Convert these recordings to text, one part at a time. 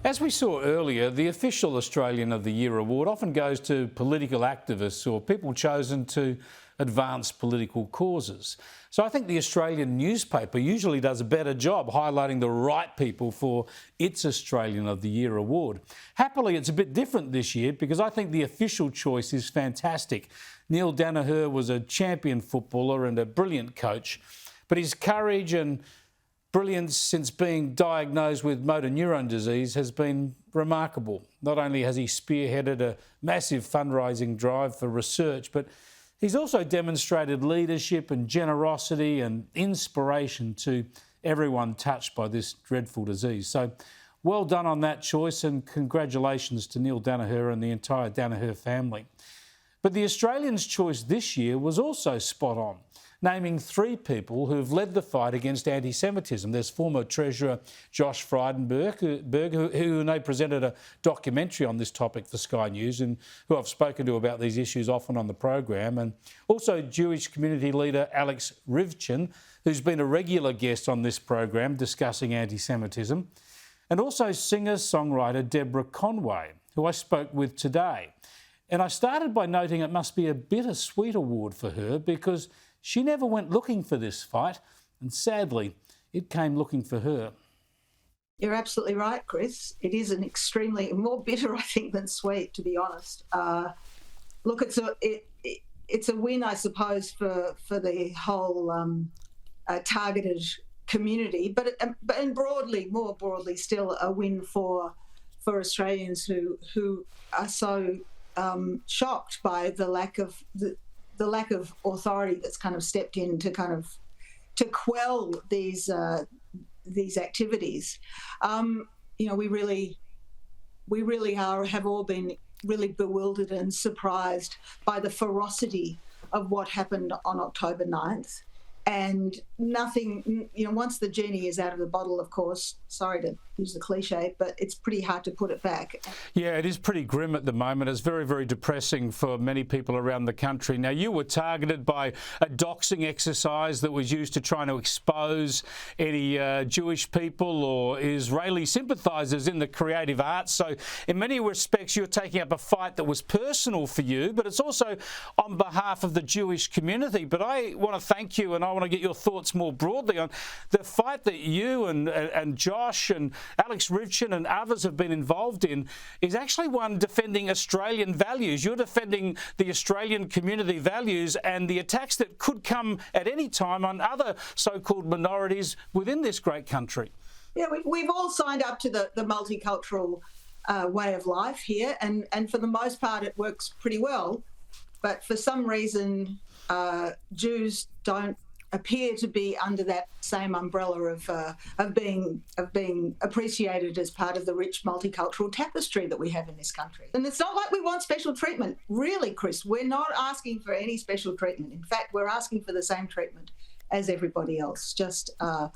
As we saw earlier, the official Australian of the Year award often goes to political activists or people chosen to advance political causes. So I think the Australian newspaper usually does a better job highlighting the right people for its Australian of the Year award. Happily, it's a bit different this year because I think the official choice is fantastic. Neil Daniher was a champion footballer and a brilliant coach, but his courage and brilliance since being diagnosed with motor neurone disease has been remarkable. Not only has he spearheaded a massive fundraising drive for research, but he's also demonstrated leadership and generosity and inspiration to everyone touched by this dreadful disease. So well done on that choice, and congratulations to Neil Daniher and the entire Daniher family. But the Australians' choice this year was also spot on, naming 3 people who have led the fight against anti-Semitism. There's former Treasurer Josh Frydenberg, who presented a documentary on this topic for Sky News and who I've spoken to about these issues often on the program, and also Jewish community leader Alex Ryvchin, who's been a regular guest on this program discussing anti-Semitism, and also singer-songwriter Deborah Conway, who I spoke with today. And I started by noting it must be a bittersweet award for her because she never went looking for this fight, and sadly, it came looking for her. You're absolutely right, Chris. It is an extremely more bitter, I think, than sweet, to be honest. Look, it's a win, I suppose, for the whole targeted community, but more broadly, still a win for Australians who are so shocked by the lack of authority that's kind of stepped in to quell these activities. We really have all been really bewildered and surprised by the ferocity of what happened on October 9th. And nothing, once the genie is out of the bottle, of course, sorry to use the cliche, but it's pretty hard to put it back. Yeah, it is pretty grim at the moment. It's very, very depressing for many people around the country. Now, you were targeted by a doxing exercise that was used to try to expose any Jewish people or Israeli sympathisers in the creative arts. So in many respects, you're taking up a fight that was personal for you, but it's also on behalf of the Jewish community. But I want to thank you, and I want to get your thoughts more broadly on the fight that you and Josh and Alex Ryvchin and others have been involved in is actually one defending Australian values. You're defending the Australian community values and the attacks that could come at any time on other so-called minorities within this great country. Yeah, we've all signed up to the multicultural way of life here, and for the most part it works pretty well. But for some reason, Jews don't appear to be under that same umbrella of being appreciated as part of the rich multicultural tapestry that we have in this country. And it's not like we want special treatment. Really, Chris, we're not asking for any special treatment. In fact, we're asking for the same treatment as everybody else. Just, to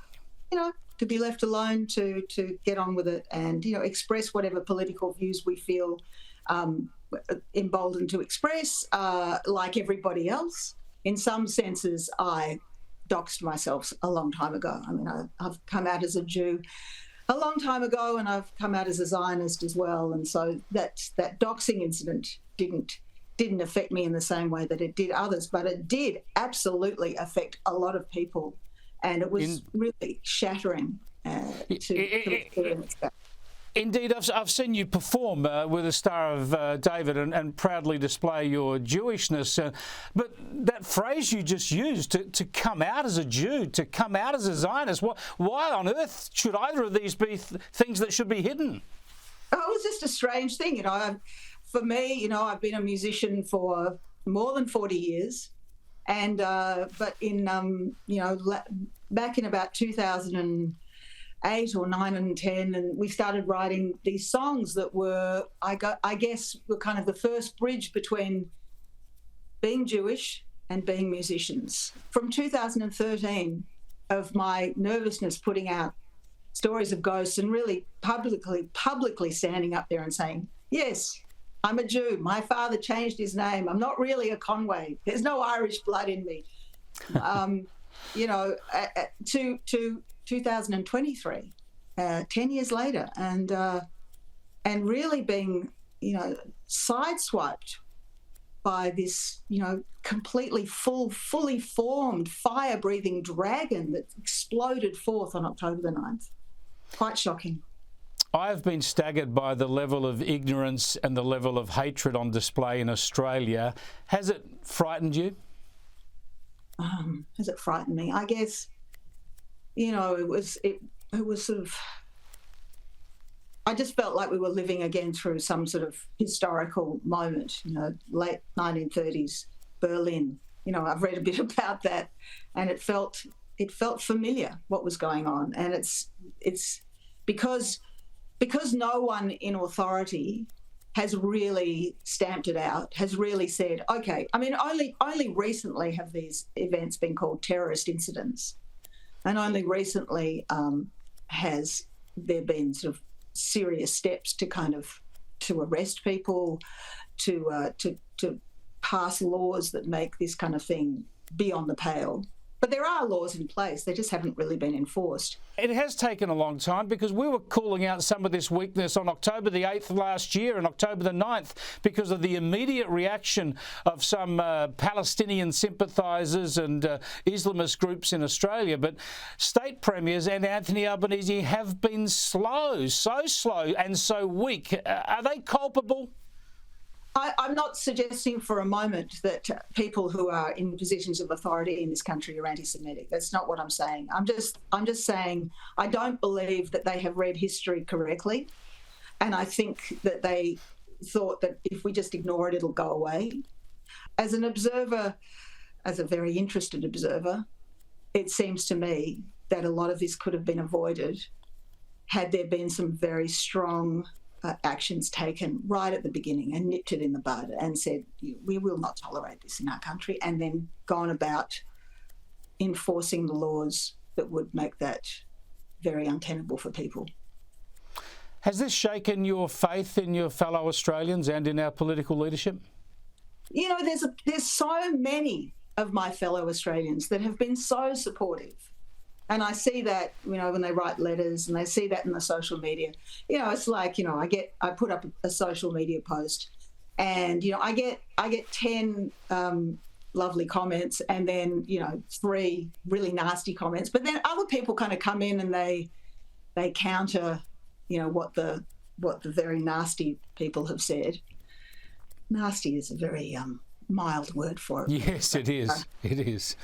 be left alone, to get on with it and, express whatever political views we feel emboldened to express, like everybody else. In some senses, I doxed myself a long time ago. I mean, I've come out as a Jew a long time ago, and I've come out as a Zionist as well. And so that doxing incident didn't affect me in the same way that it did others, but it did absolutely affect a lot of people, and it was really shattering to experience that. Indeed, I've seen you perform with the Star of David and proudly display your Jewishness. But that phrase you just used, to come out as a Jew, to come out as a Zionist, why on earth should either of these be things that should be hidden? Oh, it was just a strange thing. For me, I've been a musician for more than 40 years. And but in, back in about 2008 or 9 and 10, and we started writing these songs that were, I guess, were kind of the first bridge between being Jewish and being musicians. From 2013, of my nervousness putting out stories of ghosts and really publicly standing up there and saying, yes, I'm a Jew. My father changed his name. I'm not really a Conway. There's no Irish blood in me. To 2023, 10 years later. And really being, sideswiped by this, completely fully formed, fire-breathing dragon that exploded forth on October the 9th. Quite shocking. I've been staggered by the level of ignorance and the level of hatred on display in Australia. Has it frightened you? Has it frightened me? I guess, it was sort of, I just felt like we were living again through some sort of historical moment, late 1930s Berlin. I've read a bit about that, and it felt familiar what was going on. And it's because no one in authority has really stamped it out, has really said, okay, I mean, only recently have these events been called terrorist incidents, and only recently has there been sort of serious steps to arrest people, to pass laws that make this kind of thing beyond the pale. But there are laws in place, they just haven't really been enforced. It has taken a long time, because we were calling out some of this weakness on October the 8th last year and October the 9th because of the immediate reaction of some Palestinian sympathisers and Islamist groups in Australia. But state premiers and Anthony Albanese have been so slow and so weak. Are they culpable? I'm not suggesting for a moment that people who are in positions of authority in this country are anti-Semitic. That's not what I'm saying. I'm just saying I don't believe that they have read history correctly, and I think that they thought that if we just ignore it, it'll go away. As an observer, as a very interested observer, it seems to me that a lot of this could have been avoided had there been some very strong actions taken right at the beginning and nipped it in the bud and said, we will not tolerate this in our country, and then gone about enforcing the laws that would make that very untenable for people. Has this shaken your faith in your fellow Australians and in our political leadership? There's so many of my fellow Australians that have been so supportive. And I see that, when they write letters, and they see that in the social media. It's like, I put up a social media post, and, I get 10 lovely comments, and then, 3 really nasty comments. But then other people kind of come in and they counter, what the very nasty people have said. Nasty is a very mild word for it. Yes, it is. It is.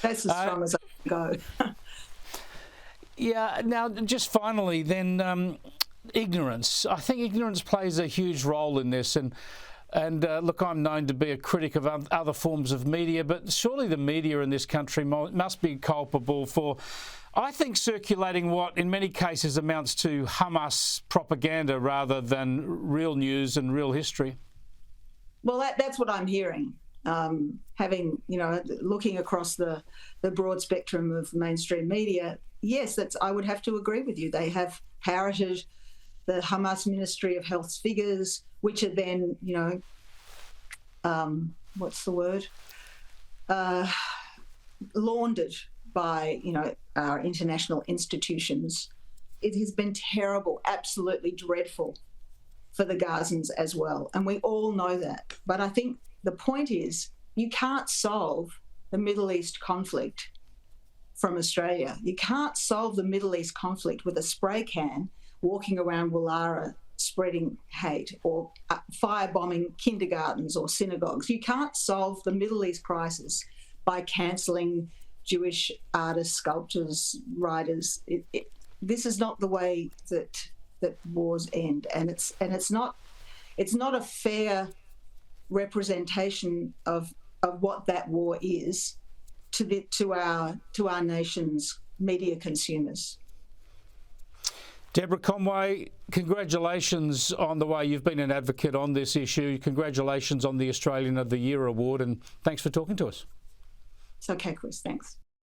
That's as strong as I can go. Yeah. Now, just finally, then, ignorance. I think ignorance plays a huge role in this. And look, I'm known to be a critic of other forms of media, but surely the media in this country must be culpable for, I think, circulating what in many cases amounts to Hamas propaganda rather than real news and real history. Well, that's what I'm hearing. Looking across the broad spectrum of mainstream media, yes, I would have to agree with you. They have parroted the Hamas Ministry of Health's figures, which are then, laundered by, our international institutions. It has been terrible, absolutely dreadful for the Gazans as well. And we all know that. But I think the point is, you can't solve the Middle East conflict from Australia. You can't solve the Middle East conflict with a spray can walking around Woollahra spreading hate, or firebombing kindergartens or synagogues. You can't solve the Middle East crisis by cancelling Jewish artists, sculptors, writers. This is not the way that wars end, and it's not a fair representation of what that war is to our nation's media consumers. Deborah Conway, congratulations on the way you've been an advocate on this issue. Congratulations on the Australian of the Year award, and thanks for talking to us. It's okay, Chris. Thanks.